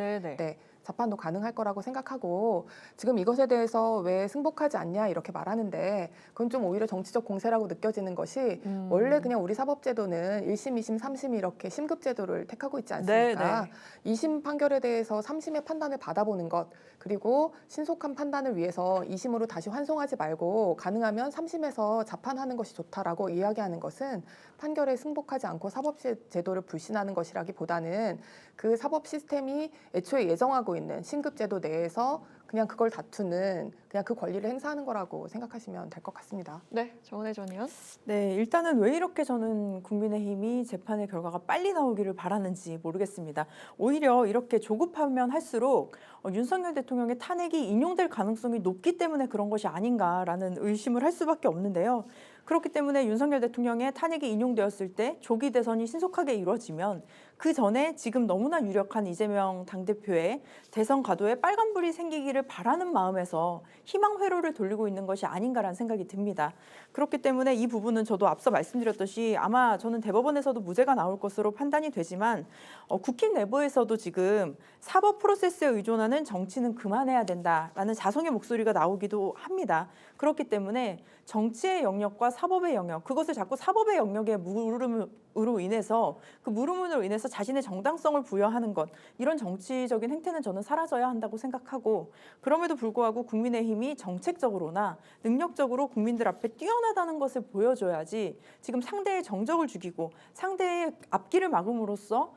자판도 가능할 거라고 생각하고 지금 이것에 대해서 왜 승복하지 않냐 이렇게 말하는데 그건 좀 오히려 정치적 공세라고 느껴지는 것이 원래 그냥 우리 사법제도는 1심, 2심, 3심 이렇게 심급제도를 택하고 있지 않습니까? 2심 판결에 대해서 3심의 판단을 받아보는 것 그리고 신속한 판단을 위해서 2심으로 다시 환송하지 말고 가능하면 3심에서 자판하는 것이 좋다라고 이야기하는 것은 판결에 승복하지 않고 사법제도를 불신하는 것이라기보다는 그 사법 시스템이 애초에 예정하고 있는 신급제도 내에서 그냥 그걸 다투는 그냥 그 권리를 행사하는 거라고 생각하시면 될 것 같습니다. 네, 정은혜 전 의원. 네, 일단은 왜 이렇게 저는 국민의힘이 재판의 결과가 빨리 나오기를 바라는지 모르겠습니다. 오히려 이렇게 조급하면 할수록 윤석열 대통령의 탄핵이 인용될 가능성이 높기 때문에 그런 것이 아닌가라는 의심을 할 수밖에 없는데요. 그렇기 때문에 윤석열 대통령의 탄핵이 인용되었을 때 조기 대선이 신속하게 이루어지면 그 전에 지금 너무나 유력한 이재명 당대표의 대선 가도에 빨간불이 생기기를 바라는 마음에서 희망 회로를 돌리고 있는 것이 아닌가라는 생각이 듭니다. 그렇기 때문에 이 부분은 저도 앞서 말씀드렸듯이 아마 저는 대법원에서도 무죄가 나올 것으로 판단이 되지만 국힘 내부에서도 지금 사법 프로세스에 의존하는 정치는 그만해야 된다라는 자성의 목소리가 나오기도 합니다. 그렇기 때문에 정치의 영역과 사법의 영역, 그것을 자꾸 사법의 영역에 물음으로 인해서 그 물음으로 인해서 자신의 정당성을 부여하는 것, 이런 정치적인 행태는 저는 사라져야 한다고 생각하고 그럼에도 불구하고 국민의힘이 정책적으로나 능력적으로 국민들 앞에 뛰어나다는 것을 보여줘야지 지금 상대의 정적을 죽이고 상대의 앞길을 막음으로써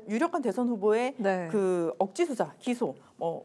유력한 대선 후보의 그 억지 수사, 기소,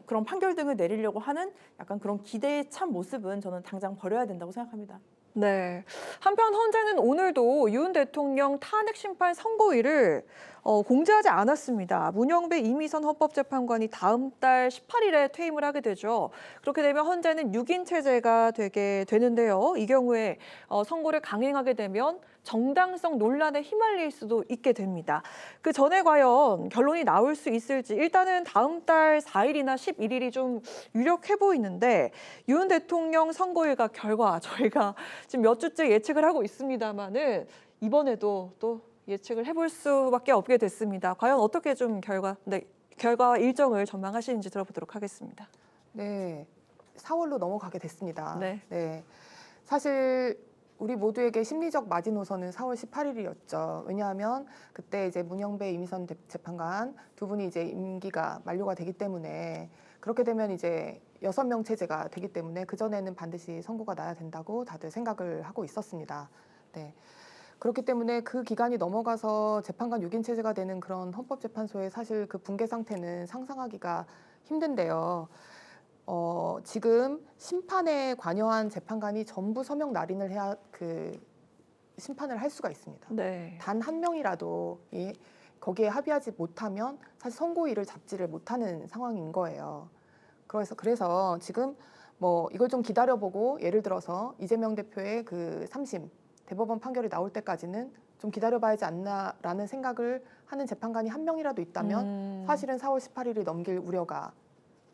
그런 판결 등을 내리려고 하는 약간 그런 기대에 찬 모습은 저는 당장 버려야 된다고 생각합니다. 네. 한편 헌재는 오늘도 윤 대통령 탄핵 심판 선고일을 공지하지 않았습니다. 문영배 이미선 헌법재판관이 다음 달 18일에 퇴임을 하게 되죠. 그렇게 되면 헌재는 6인 체제가 되게 되는데요. 이 경우에 선고를 강행하게 되면 정당성 논란에 휘말릴 수도 있게 됩니다. 그 전에 과연 결론이 나올 수 있을지 일단은 다음 달 4일이나 11일이 좀 유력해 보이는데 윤 대통령 선고일과 결과 저희가 지금 몇 주째 예측을 하고 있습니다만은 이번에도 또 예측을 해볼 수밖에 없게 됐습니다. 과연 어떻게 좀 결과와 일정을 전망하시는지 들어보도록 하겠습니다. 네, 4월로 넘어가게 됐습니다. 네. 사실 우리 모두에게 심리적 마지노선은 4월 18일이었죠. 왜냐하면 그때 이제 문영배 이미선 재판관 두 분이 이제 임기가 만료가 되기 때문에 그렇게 되면 이제 6명 체제가 되기 때문에 그 전에는 반드시 선고가 나야 된다고 다들 생각을 하고 있었습니다. 네. 그렇기 때문에 그 기간이 넘어가서 재판관 6인 체제가 되는 그런 헌법재판소의 사실 그 붕괴 상태는 상상하기가 힘든데요. 지금 심판에 관여한 재판관이 전부 서명 날인을 해야 그 심판을 할 수가 있습니다. 네. 단 한 명이라도 거기에 합의하지 못하면 사실 선고일을 잡지를 못하는 상황인 거예요. 그래서 지금 뭐 이걸 좀 기다려보고 예를 들어서 이재명 대표의 그 3심 대법원 판결이 나올 때까지는 좀 기다려봐야지 않나라는 생각을 하는 재판관이 한 명이라도 있다면 사실은 4월 18일이 넘길 우려가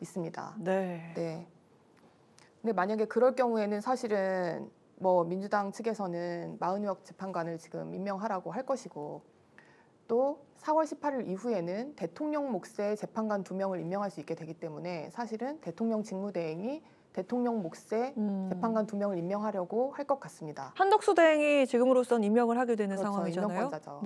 있습니다. 네. 근데 만약에 그럴 경우에는 사실은 뭐 민주당 측에서는 마은혁 재판관을 지금 임명하라고 할 것이고 또 4월 18일 이후에는 대통령 몫의 재판관 2명을 임명할 수 있게 되기 때문에 사실은 대통령 직무대행이 대통령 몫의 재판관 2명을 임명하려고 할 것 같습니다. 한덕수 대행이 지금으로선 임명을 하게 되는 그렇죠. 상황이잖아요. 임명권자죠.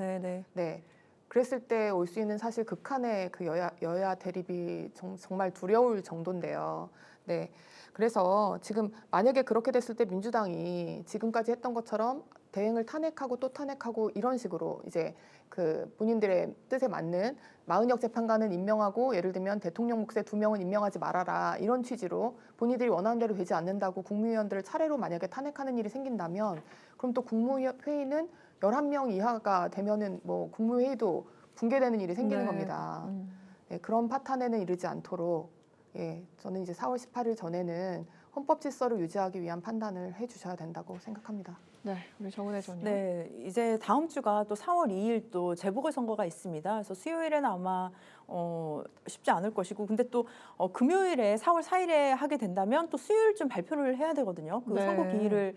네. 그랬을 때 올 수 있는 사실 극한의 그 여야 대립이 정말 두려울 정도인데요. 네. 그래서 지금 만약에 그렇게 됐을 때 민주당이 지금까지 했던 것처럼 대행을 탄핵하고 또 탄핵하고 이런 식으로 이제 그 본인들의 뜻에 맞는 마은혁 재판관은 임명하고 예를 들면 대통령 몫의 2명은 임명하지 말아라 이런 취지로 본인들이 원하는 대로 되지 않는다고 국무위원들을 차례로 만약에 탄핵하는 일이 생긴다면 그럼 또 국무회의는 11명 이하가 되면은 뭐 국무회의도 붕괴되는 일이 생기는 겁니다. 네, 그런 파탄에는 이르지 않도록 저는 이제 4월 18일 전에는 헌법 질서를 유지하기 위한 판단을 해주셔야 된다고 생각합니다. 네, 우리 정은혜 전님. 네, 이제 다음 주가 또 4월 2일 또 재보궐선거가 있습니다. 그래서 수요일에는 아마 쉽지 않을 것이고, 근데 또 금요일에 4월 4일에 하게 된다면 또 수요일쯤 발표를 해야 되거든요. 그 선거 기일을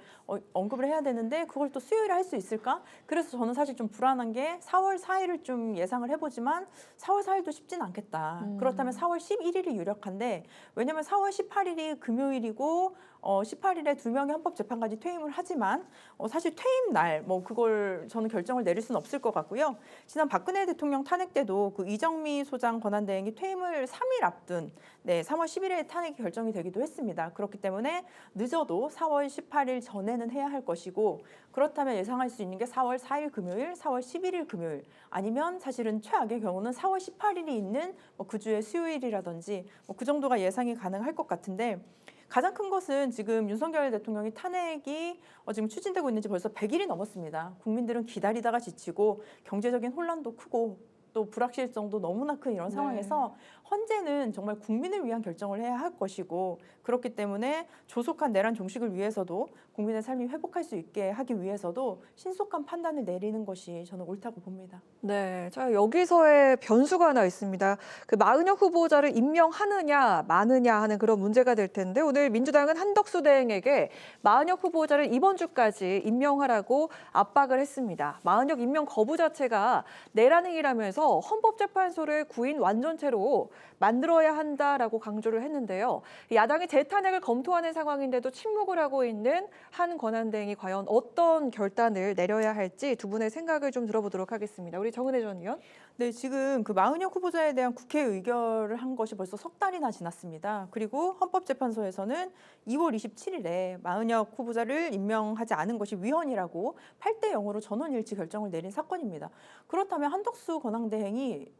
언급을 해야 되는데 그걸 또 수요일에 할 수 있을까? 그래서 저는 사실 좀 불안한 게 4월 4일을 좀 예상을 해보지만 4월 4일도 쉽진 않겠다. 그렇다면 4월 11일이 유력한데 왜냐하면 4월 18일이 금요일이고 18일에 2명의 헌법재판관이 퇴임을 하지만 사실 퇴임 날 뭐 그걸 저는 결정을 내릴 수는 없을 것 같고요. 지난 박근혜 대통령 탄핵 때도 그 이정미 소장 권한대행이 퇴임을 3일 앞둔 3월 10일에 탄핵이 결정이 되기도 했습니다. 그렇기 때문에 늦어도 4월 18일 전에는 해야 할 것이고 그렇다면 예상할 수 있는 게 4월 4일 금요일, 4월 11일 금요일 아니면 사실은 최악의 경우는 4월 18일이 있는 그 주의 수요일이라든지 그 정도가 예상이 가능할 것 같은데 가장 큰 것은 지금 윤석열 대통령이 탄핵이 지금 추진되고 있는지 벌써 100일이 넘었습니다. 국민들은 기다리다가 지치고 경제적인 혼란도 크고 또 불확실성도 너무나 큰 이런 상황에서 헌재는 정말 국민을 위한 결정을 해야 할 것이고 그렇기 때문에 조속한 내란 종식을 위해서도 국민의 삶이 회복할 수 있게 하기 위해서도 신속한 판단을 내리는 것이 저는 옳다고 봅니다. 네, 자 여기서의 변수가 하나 있습니다. 그 마은혁 후보자를 임명하느냐 마느냐 하는 그런 문제가 될 텐데 오늘 민주당은 한덕수 대행에게 마은혁 후보자를 이번 주까지 임명하라고 압박을 했습니다. 마은혁 임명 거부 자체가 내란행위라면서 헌법재판소를 구인 완전체로 만들어야 한다라고 강조를 했는데요. 야당이 재탄핵을 검토하는 상황인데도 침묵을 하고 있는 한 권한대행이 과연 어떤 결단을 내려야 할지 두 분의 생각을 좀 들어보도록 하겠습니다. 우리 정은혜 전 의원. 네, 지금 그 마은혁 후보자에 대한 국회 의결을 한 것이 벌써 석 달이나 지났습니다. 그리고 헌법재판소에서는 2월 27일에 마은혁 후보자를 임명하지 않은 것이 위헌이라고 8대 0으로 전원일치 결정을 내린 사건입니다. 그렇다면 한덕수 권한대행이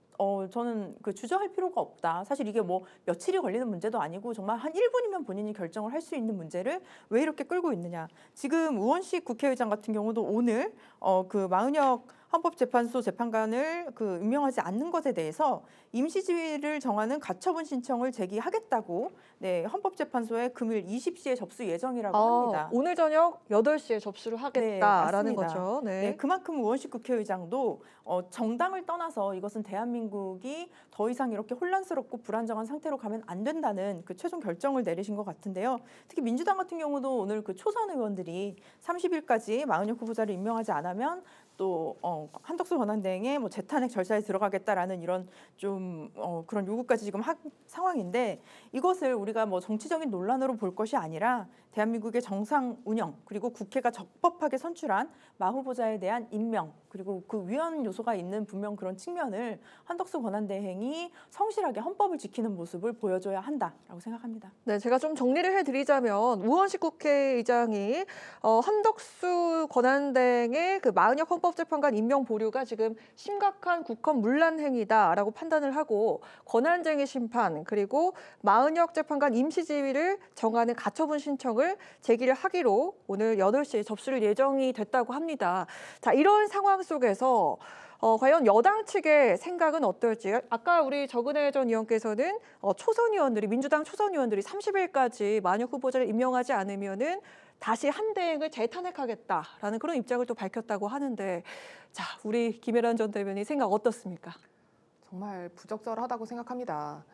저는 그 주저할 필요가 없다. 사실 이게 뭐 며칠이 걸리는 문제도 아니고 정말 한 1분이면 본인이 결정을 할 수 있는 문제를 왜 이렇게 끌고 있느냐. 지금 우원식 국회의장 같은 경우도 오늘 그 마은혁 헌법재판소 재판관을 그 임명하지 않는 것에 대해서 임시지위를 정하는 가처분 신청을 제기하겠다고 헌법재판소에 금요일 20시에 접수 예정이라고 합니다. 오늘 저녁 8시에 접수를 하겠다라는 거죠. 네, 그만큼 우원식 국회의장도 정당을 떠나서 이것은 대한민국이 더 이상 이렇게 혼란스럽고 불안정한 상태로 가면 안 된다는 그 최종 결정을 내리신 것 같은데요. 특히 민주당 같은 경우도 오늘 그 초선 의원들이 30일까지 마은혁 후보자를 임명하지 않으면 또 한덕수 권한대행의 뭐 재탄핵 절차에 들어가겠다라는 이런 좀 그런 요구까지 지금 한 상황인데 이것을 우리가 뭐 정치적인 논란으로 볼 것이 아니라 대한민국의 정상 운영 그리고 국회가 적법하게 선출한 마 후보자에 대한 임명 그리고 그 위헌 요소가 있는 분명 그런 측면을 한덕수 권한대행이 성실하게 헌법을 지키는 모습을 보여줘야 한다라고 생각합니다. 네, 제가 좀 정리를 해드리자면 우원식 국회의장이 한덕수 권한대행의 그 마은혁 헌법재판관 임명 보류가 지금 심각한 국헌 문란 행위다라고 판단을 하고 권한쟁의 심판 그리고 마은혁 재판관 임시지휘를 정하는 가처분 신청을 제기를 하기로 오늘 8시에 접수를 예정이 됐다고 합니다. 자, 이런 상황 속에서 과연 여당 측의 생각은 어떨지 아까 우리 정은혜 전 의원께서는 초선 의원들이 민주당 초선 의원들이 30일까지 마은혁 후보자를 임명하지 않으면은 다시 한대행을 재탄핵하겠다라는 그런 입장을 또 밝혔다고 하는데 자, 우리 김혜란 전 대변인 생각 어떻습니까? 정말 부적절하다고 생각합니다.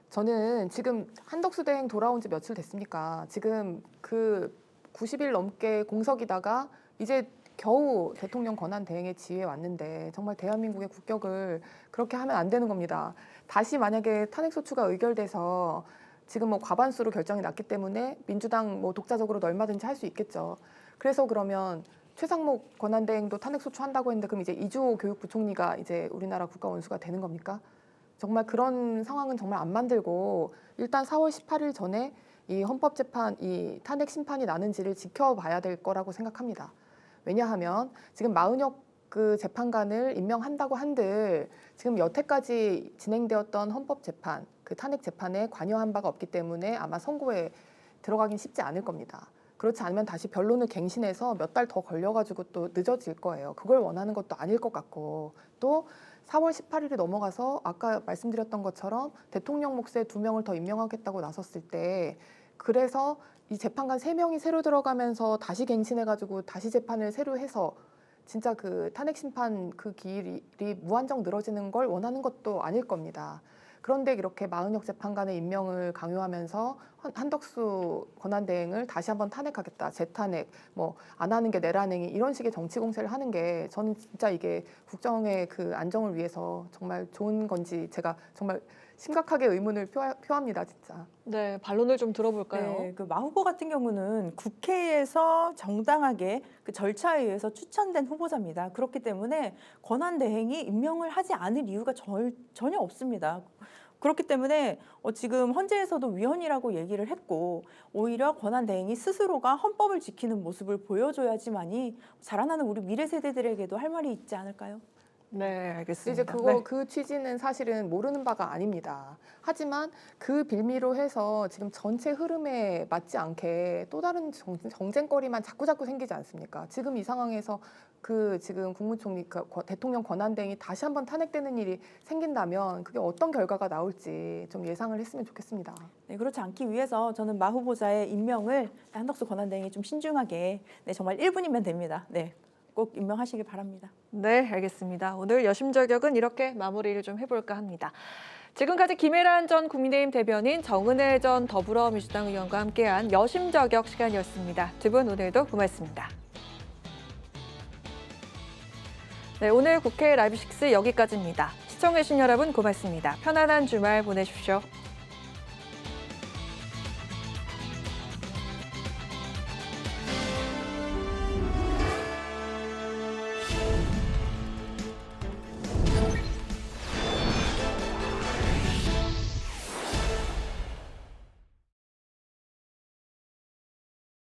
저는 지금 한덕수 대행 돌아온 지 며칠 됐습니까? 지금 그 90일 넘게 공석이다가 이제 겨우 대통령 권한 대행의 지위에 왔는데 정말 대한민국의 국격을 그렇게 하면 안 되는 겁니다. 다시 만약에 탄핵소추가 의결돼서 지금 뭐 과반수로 결정이 났기 때문에 민주당 뭐 독자적으로도 얼마든지 할 수 있겠죠. 그래서 그러면 최상목 권한대행도 탄핵소추한다고 했는데 그럼 이제 이주호 교육부총리가 이제 우리나라 국가원수가 되는 겁니까? 정말 그런 상황은 정말 안 만들고 일단 4월 18일 전에 이 헌법재판, 이 탄핵 심판이 나는지를 지켜봐야 될 거라고 생각합니다. 왜냐하면 지금 마은혁 그 재판관을 임명한다고 한들 지금 여태까지 진행되었던 헌법재판, 그 탄핵 재판에 관여한 바가 없기 때문에 아마 선고에 들어가긴 쉽지 않을 겁니다. 그렇지 않으면 다시 변론을 갱신해서 몇 달 더 걸려가지고 또 늦어질 거예요. 그걸 원하는 것도 아닐 것 같고 또 4월 18일이 넘어가서 아까 말씀드렸던 것처럼 대통령 몫에 2명을 더 임명하겠다고 나섰을 때 그래서 이 재판관 3명이 새로 들어가면서 다시 갱신해가지고 다시 재판을 새로 해서 진짜 그 탄핵 심판 그 기일이 무한정 늘어지는 걸 원하는 것도 아닐 겁니다. 그런데 이렇게 마은혁 재판관의 임명을 강요하면서 한덕수 권한대행을 다시 한번 탄핵하겠다, 재탄핵, 뭐 안 하는 게 내란행위 이런 식의 정치 공세를 하는 게 저는 진짜 이게 국정의 그 안정을 위해서 정말 좋은 건지 제가 정말 심각하게 의문을 표합니다, 진짜. 네, 반론을 좀 들어볼까요? 네, 그 마 후보 같은 경우는 국회에서 정당하게 그 절차에 의해서 추천된 후보자입니다. 그렇기 때문에 권한대행이 임명을 하지 않을 이유가 전혀 없습니다. 그렇기 때문에 지금 헌재에서도 위헌이라고 얘기를 했고 오히려 권한대행이 스스로가 헌법을 지키는 모습을 보여줘야지만이 자라나는 우리 미래 세대들에게도 할 말이 있지 않을까요? 네, 알겠습니다. 이제 그 취지는 사실은 모르는 바가 아닙니다. 하지만 그 빌미로 해서 지금 전체 흐름에 맞지 않게 또 다른 정쟁거리만 자꾸 생기지 않습니까? 지금 이 상황에서 그 지금 국무총리, 대통령 권한대행이 다시 한번 탄핵되는 일이 생긴다면 그게 어떤 결과가 나올지 좀 예상을 했으면 좋겠습니다. 네, 그렇지 않기 위해서 저는 마 후보자의 임명을 한덕수 권한대행이 좀 신중하게 정말 1분이면 됩니다. 네. 꼭 임명하시길 바랍니다. 네, 알겠습니다. 오늘 여심저격은 이렇게 마무리를 좀 해볼까 합니다. 지금까지 김혜란 전 국민의힘 대변인, 정은혜 전 더불어민주당 의원과 함께한 여심저격 시간이었습니다. 두 분 오늘도 고맙습니다. 네, 오늘 국회 라이브 6 여기까지입니다. 시청해주신 여러분 고맙습니다. 편안한 주말 보내십시오.